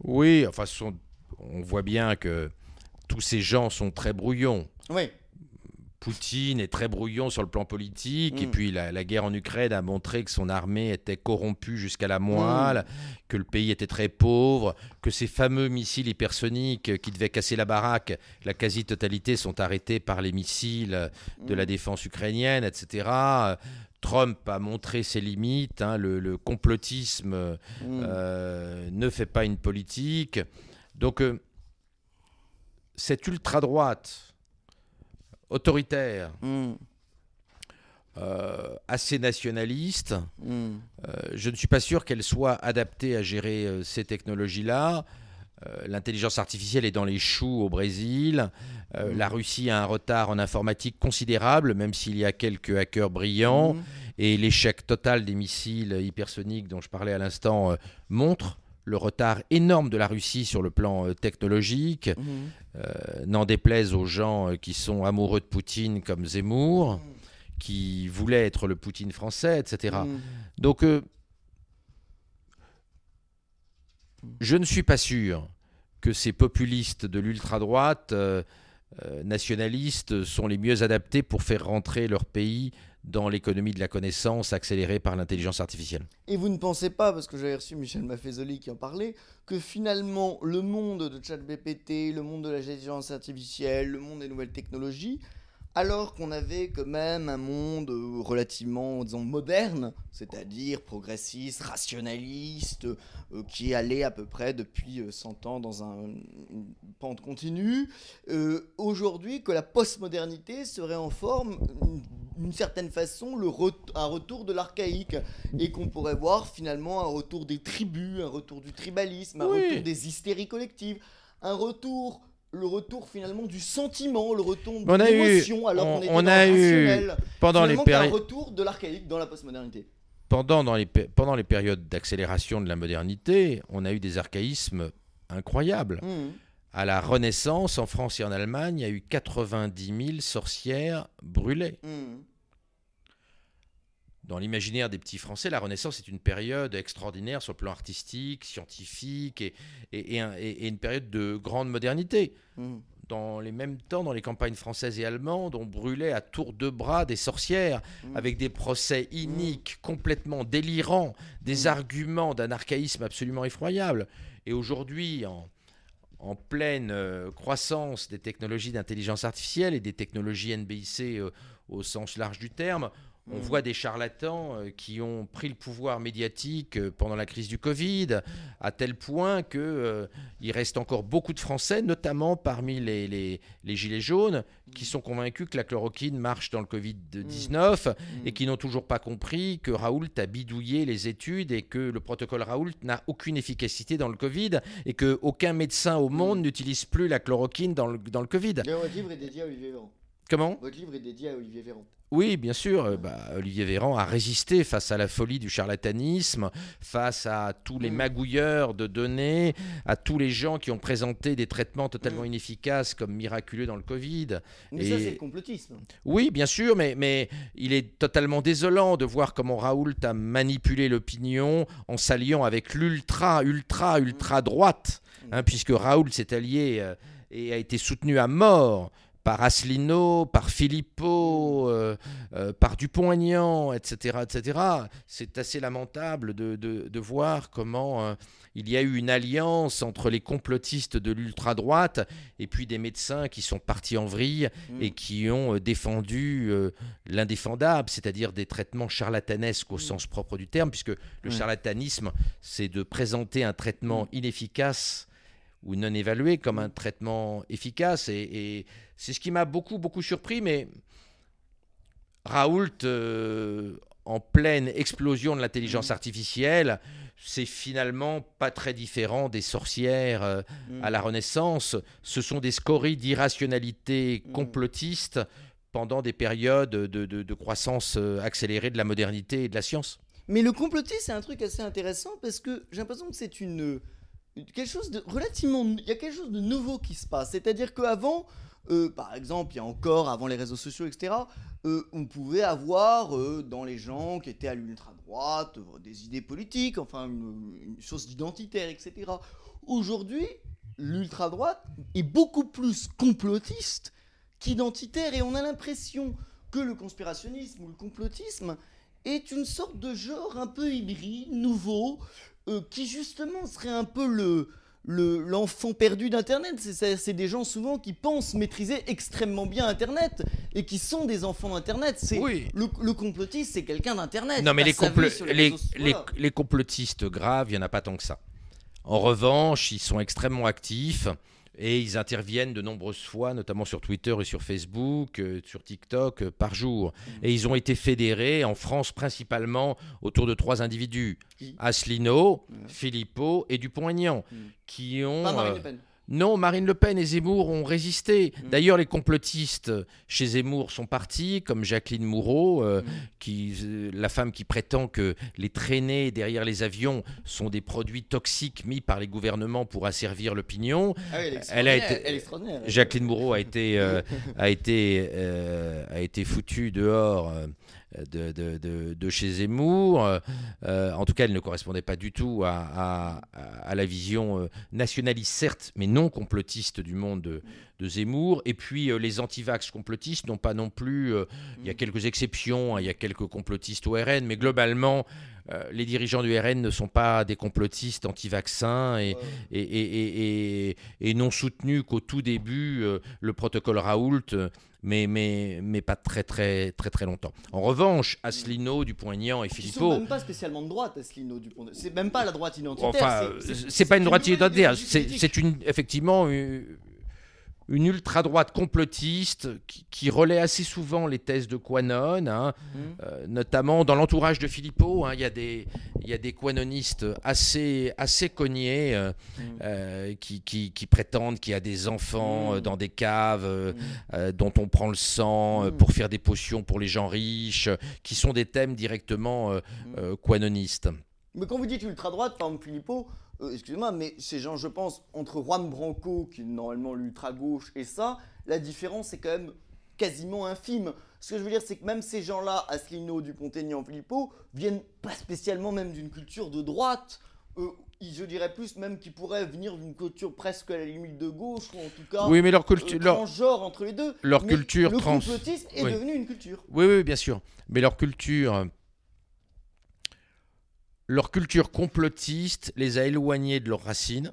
Speaker 2: Oui, enfin, on voit bien que tous ces gens sont très brouillons.
Speaker 1: Oui.
Speaker 2: Poutine est très brouillon sur le plan politique, et puis la guerre en Ukraine a montré que son armée était corrompue jusqu'à la moelle, que le pays était très pauvre, que ces fameux missiles hypersoniques qui devaient casser la baraque, la quasi-totalité sont arrêtés par les missiles de la défense ukrainienne, etc. Trump a montré ses limites, le complotisme ne fait pas une politique. Donc cette ultra-droite autoritaire, assez nationaliste, je ne suis pas sûr qu'elle soit adaptée à gérer ces technologies-là. L'intelligence artificielle est dans les choux au Brésil. La Russie a un retard en informatique considérable, même s'il y a quelques hackers brillants. Et l'échec total des missiles hypersoniques dont je parlais à l'instant montre le retard énorme de la Russie sur le plan technologique, n'en déplaise aux gens qui sont amoureux de Poutine comme Zemmour, qui voulait être le Poutine français, etc. Donc, je ne suis pas sûr que ces populistes de l'ultra-droite nationalistes sont les mieux adaptés pour faire rentrer leur pays dans l'économie de la connaissance accélérée par l'intelligence artificielle.
Speaker 1: Et vous ne pensez pas, parce que j'avais reçu Michel Maffezoli qui en parlait, que finalement le monde de ChatGPT, le monde de l'intelligence artificielle, le monde des nouvelles technologies, alors qu'on avait quand même un monde relativement, disons, moderne, c'est-à-dire progressiste, rationaliste, qui allait à peu près depuis 100 ans dans une pente continue, aujourd'hui que la postmodernité serait en forme, d'une certaine façon, un retour de l'archaïque, et qu'on pourrait voir finalement un retour des tribus, un retour du tribalisme, un retour des hystéries collectives, le retour finalement du sentiment, le retour de l'émotion, alors qu'on était dans le rationnel. Un retour de l'archaïque dans la postmodernité.
Speaker 2: Pendant les périodes d'accélération de la modernité, on a eu des archaïsmes incroyables. À la Renaissance, en France et en Allemagne, il y a eu 90 000 sorcières brûlées. Dans l'imaginaire des petits Français, la Renaissance est une période extraordinaire sur le plan artistique, scientifique et une période de grande modernité. Dans les mêmes temps, dans les campagnes françaises et allemandes, on brûlait à tour de bras des sorcières avec des procès iniques, complètement délirants, des arguments d'un archaïsme absolument effroyable. Et aujourd'hui, en pleine croissance des technologies d'intelligence artificielle et des technologies NBIC au sens large du terme, On voit des charlatans qui ont pris le pouvoir médiatique pendant la crise du Covid, à tel point qu'il reste encore beaucoup de Français, notamment parmi les gilets jaunes, qui sont convaincus que la chloroquine marche dans le Covid-19 et qui n'ont toujours pas compris que Raoult a bidouillé les études et que le protocole Raoult n'a aucune efficacité dans le Covid et qu'aucun médecin au monde n'utilise plus la chloroquine dans le Covid.
Speaker 1: Votre livre est dédié à Olivier Véran.
Speaker 2: Comment ?
Speaker 1: Votre livre est dédié à Olivier Véran.
Speaker 2: Oui, bien sûr. Olivier Véran a résisté face à la folie du charlatanisme, face à tous les magouilleurs de données, à tous les gens qui ont présenté des traitements totalement inefficaces comme miraculeux dans le Covid.
Speaker 1: Mais ça, c'est le complotisme.
Speaker 2: Oui, bien sûr, mais il est totalement désolant de voir comment Raoult a manipulé l'opinion en s'alliant avec l'ultra droite, puisque Raoult s'est allié et a été soutenu à mort par Asselineau, par Philippot, par Dupont-Aignan, etc., etc. C'est assez lamentable de voir comment il y a eu une alliance entre les complotistes de l'ultra-droite et puis des médecins qui sont partis en vrille et qui ont défendu l'indéfendable, c'est-à-dire des traitements charlatanesques au sens propre du terme, puisque le charlatanisme, c'est de présenter un traitement inefficace ou non évalué comme un traitement efficace. Et c'est ce qui m'a beaucoup surpris, mais Raoult, en pleine explosion de l'intelligence artificielle, c'est finalement pas très différent des sorcières à la Renaissance. Ce sont des scories d'irrationalité complotiste pendant des périodes de croissance accélérée de la modernité et de la science.
Speaker 1: Mais le complotisme, c'est un truc assez intéressant parce que j'ai l'impression que c'est quelque chose de relativement... Il y a quelque chose de nouveau qui se passe. C'est-à-dire qu'avant, par exemple, il y a encore, avant les réseaux sociaux, etc., on pouvait avoir dans les gens qui étaient à l'ultra-droite des idées politiques, enfin une chose identitaire, etc. Aujourd'hui, l'ultra-droite est beaucoup plus complotiste qu'identitaire et on a l'impression que le conspirationnisme ou le complotisme est une sorte de genre un peu hybride, nouveau, qui justement serait un peu l'enfant perdu d'Internet. C'est des gens souvent qui pensent maîtriser extrêmement bien Internet et qui sont des enfants d'Internet.
Speaker 2: Oui.
Speaker 1: Le complotiste, c'est quelqu'un d'Internet.
Speaker 2: Non, mais les complotistes graves, il n'y en a pas tant que ça. En revanche, ils sont extrêmement actifs et ils interviennent de nombreuses fois, notamment sur Twitter et sur Facebook, sur TikTok, par jour. Et ils ont été fédérés, en France principalement, autour de 3 individus. Asselineau, Philippot et Dupont-Aignan, qui ont...
Speaker 1: Pas Marine Le Pen.
Speaker 2: Non, Marine Le Pen et Zemmour ont résisté. D'ailleurs, les complotistes chez Zemmour sont partis, comme Jacqueline Moreau, la femme qui prétend que les traînées derrière les avions sont des produits toxiques mis par les gouvernements pour asservir l'opinion.
Speaker 1: Ah oui, elle est extraordinaire.
Speaker 2: Jacqueline Moreau a été foutue dehors de chez Zemmour. En tout cas, elle ne correspondait pas du tout à la vision nationaliste, certes, mais non complotiste du monde de Zemmour. Et puis, les antivax complotistes n'ont pas non plus... il y a quelques exceptions, il y a quelques complotistes au RN, mais globalement... les dirigeants du RN ne sont pas des complotistes anti-vaccins et n'ont soutenu qu'au tout début le protocole Raoult, mais pas très longtemps. En revanche, Asselineau, Dupont-Aignan et Philippot...
Speaker 1: Ils sont même pas spécialement de droite, Asselineau, Dupont. C'est même pas la droite identitaire.
Speaker 2: Enfin, c'est pas une droite identitaire, c'est effectivement... Une ultra-droite complotiste qui relaie assez souvent les thèses de QAnon, notamment dans l'entourage de Philippot. Il y a des QAnonistes assez cognés qui prétendent qu'il y a des enfants dans des caves dont on prend le sang pour faire des potions pour les gens riches, qui sont des thèmes directement QAnonistes.
Speaker 1: Mais quand vous dites ultra-droite, par exemple Philippot, excusez-moi, mais ces gens, je pense, entre Juan Branco, qui est normalement l'ultra-gauche, et ça, la différence est quand même quasiment infime. Ce que je veux dire, c'est que même ces gens-là, Asselineau, Dupont-Aignan, Philippot, viennent pas spécialement même d'une culture de droite. Je dirais plus même qu'ils pourraient venir d'une culture presque à la limite de gauche, ou en tout cas,
Speaker 2: oui, mais leur culture,
Speaker 1: transgenre entre les deux.
Speaker 2: Leur
Speaker 1: mais
Speaker 2: culture
Speaker 1: le complotisme est devenu une culture.
Speaker 2: Oui, bien sûr. Mais leur culture complotiste les a éloignés de leurs racines.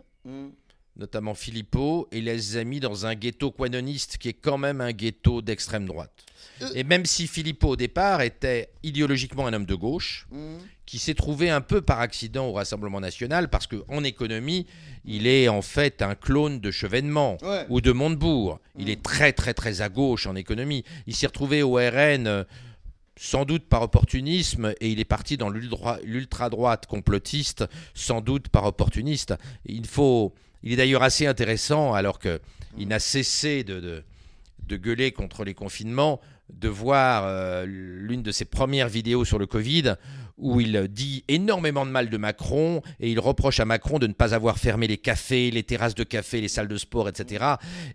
Speaker 2: notamment Philippot, et les a mis dans un ghetto quanoniste qui est quand même un ghetto d'extrême droite. Et même si Philippot, au départ, était idéologiquement un homme de gauche, qui s'est trouvé un peu par accident au Rassemblement national, parce qu'en économie, il est en fait un clone de Chevènement ou de Montebourg. Il est très, très, très à gauche en économie. Il s'est retrouvé au RN... sans doute par opportunisme, et il est parti dans l'ultra-droite complotiste, sans doute par opportuniste. Il est d'ailleurs assez intéressant, alors qu'il n'a cessé de gueuler contre les confinements, de voir l'une de ses premières vidéos sur le Covid, où il dit énormément de mal de Macron, et il reproche à Macron de ne pas avoir fermé les cafés, les terrasses de café, les salles de sport, etc.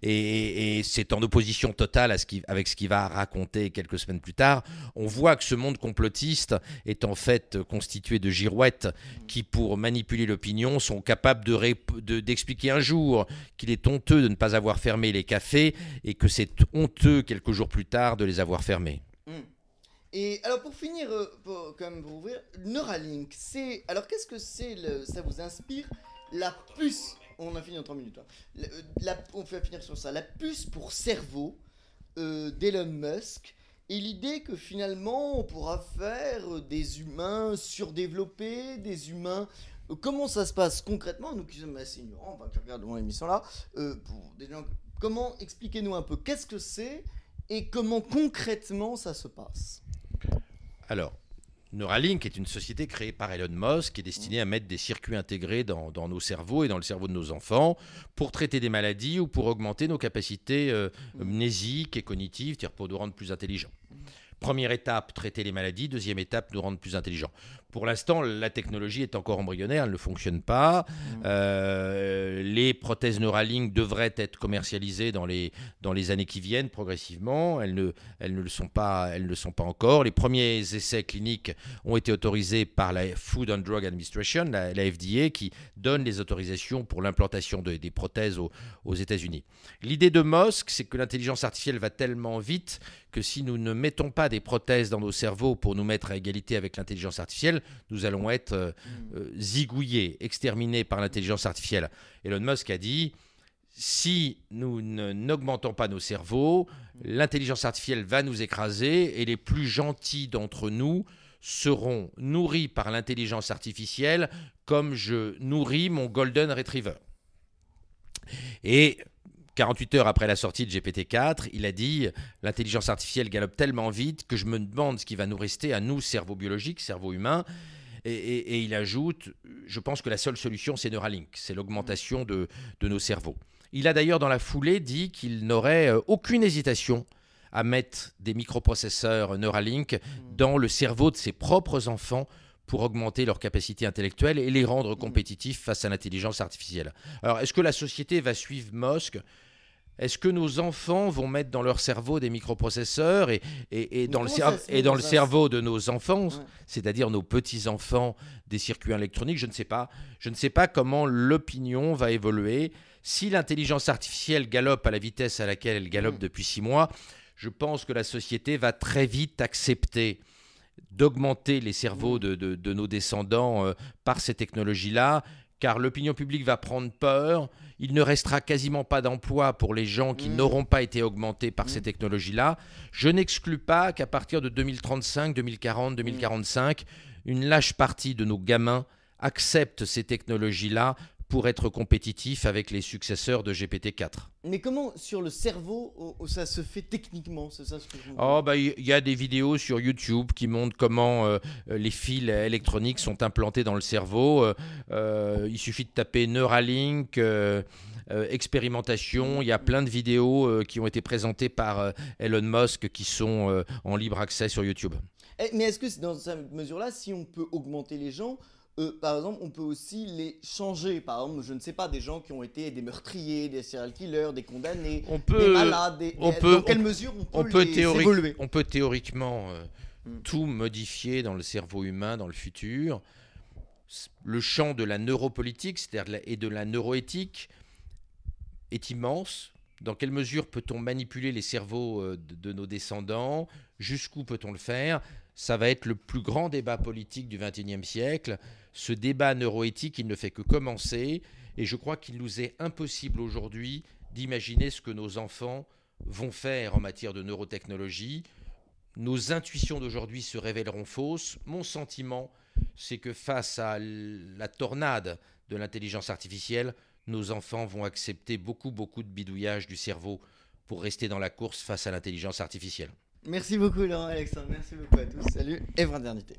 Speaker 2: Et c'est en opposition totale avec ce qu'il va raconter quelques semaines plus tard. On voit que ce monde complotiste est en fait constitué de girouettes qui, pour manipuler l'opinion, sont capables d'expliquer un jour qu'il est honteux de ne pas avoir fermé les cafés, et que c'est honteux quelques jours plus tard de les avoir fermés.
Speaker 1: Et alors pour finir, pour ouvrir, Neuralink, alors qu'est-ce que c'est, ça vous inspire, la puce, on a fini en 3 minutes, hein. On fait finir sur ça, la puce pour cerveau d'Elon Musk, et l'idée que finalement on pourra faire des humains surdéveloppés, des humains... Comment ça se passe concrètement, nous qui sommes assez ignorants, qui regardons l'émission là, pour des gens, comment, expliquez-nous un peu, qu'est-ce que c'est et comment concrètement ça se passe?
Speaker 2: Alors, Neuralink est une société créée par Elon Musk qui est destinée à mettre des circuits intégrés dans nos cerveaux et dans le cerveau de nos enfants pour traiter des maladies ou pour augmenter nos capacités mnésiques et cognitives, c'est-à-dire pour nous rendre plus intelligents. Première étape, traiter les maladies. Deuxième étape, nous rendre plus intelligents. Pour l'instant, la technologie est encore embryonnaire, elle ne fonctionne pas. Les prothèses Neuralink devraient être commercialisées dans les années qui viennent progressivement. Elles ne le sont pas encore. Les premiers essais cliniques ont été autorisés par la Food and Drug Administration, la FDA, qui donne les autorisations pour l'implantation des prothèses aux États-Unis. L'idée de Musk, c'est que l'intelligence artificielle va tellement vite que si nous ne mettons pas des prothèses dans nos cerveaux pour nous mettre à égalité avec l'intelligence artificielle, nous allons être zigouillés, exterminés par l'intelligence artificielle. Elon Musk a dit, si nous n'augmentons pas nos cerveaux, l'intelligence artificielle va nous écraser et les plus gentils d'entre nous seront nourris par l'intelligence artificielle comme je nourris mon Golden Retriever. Et 48 heures après la sortie de GPT-4, il a dit « L'intelligence artificielle galope tellement vite que je me demande ce qui va nous rester à nous, cerveau biologique, cerveau humain. » Et il ajoute « Je pense que la seule solution, c'est Neuralink, c'est l'augmentation de nos cerveaux. » Il a d'ailleurs dans la foulée dit qu'il n'aurait aucune hésitation à mettre des microprocesseurs Neuralink dans le cerveau de ses propres enfants pour augmenter leurs capacités intellectuelles et les rendre compétitifs face à l'intelligence artificielle. Alors, est-ce que la société va suivre Musk ? Est-ce que nos enfants vont mettre dans leur cerveau des microprocesseurs et dans le cerveau de nos enfants, c'est-à-dire nos petits-enfants, des circuits électroniques? Je ne sais pas. Je ne sais pas comment l'opinion va évoluer. Si l'intelligence artificielle galope à la vitesse à laquelle elle galope depuis 6 mois, je pense que la société va très vite accepter d'augmenter les cerveaux de nos descendants par ces technologies-là, car l'opinion publique va prendre peur. Il ne restera quasiment pas d'emploi pour les gens qui n'auront pas été augmentés par ces technologies-là. Je n'exclus pas qu'à partir de 2035, 2040, 2045, une large partie de nos gamins acceptent ces technologies-là pour être compétitifs avec les successeurs de GPT-4.
Speaker 1: Mais comment, sur le cerveau, ça se fait techniquement? C'est ça ce que je
Speaker 2: il y a des vidéos sur YouTube qui montrent comment les fils électroniques sont implantés dans le cerveau. Il suffit de taper Neuralink, expérimentation. Il y a plein de vidéos qui ont été présentées par Elon Musk qui sont en libre accès sur YouTube.
Speaker 1: Mais est-ce que dans cette mesure-là, si on peut augmenter les gens, par exemple, on peut aussi les changer. Par exemple, je ne sais pas, des gens qui ont été des meurtriers, des serial killers, des condamnés, des malades. Dans quelle mesure on peut les évoluer?
Speaker 2: On peut théoriquement tout modifier dans le cerveau humain dans le futur. Le champ de la neuropolitique et de la neuroéthique est immense. Dans quelle mesure peut-on manipuler les cerveaux de nos descendants? Jusqu'où peut-on le faire? ça va être le plus grand débat politique du XXIe siècle. Ce débat neuroéthique, il ne fait que commencer, et je crois qu'il nous est impossible aujourd'hui d'imaginer ce que nos enfants vont faire en matière de neurotechnologie. Nos intuitions d'aujourd'hui se révéleront fausses. Mon sentiment, c'est que face à la tornade de l'intelligence artificielle, nos enfants vont accepter beaucoup, beaucoup de bidouillage du cerveau pour rester dans la course face à l'intelligence artificielle.
Speaker 1: Merci beaucoup Laurent Alexandre, merci beaucoup à tous. Salut et fraternité.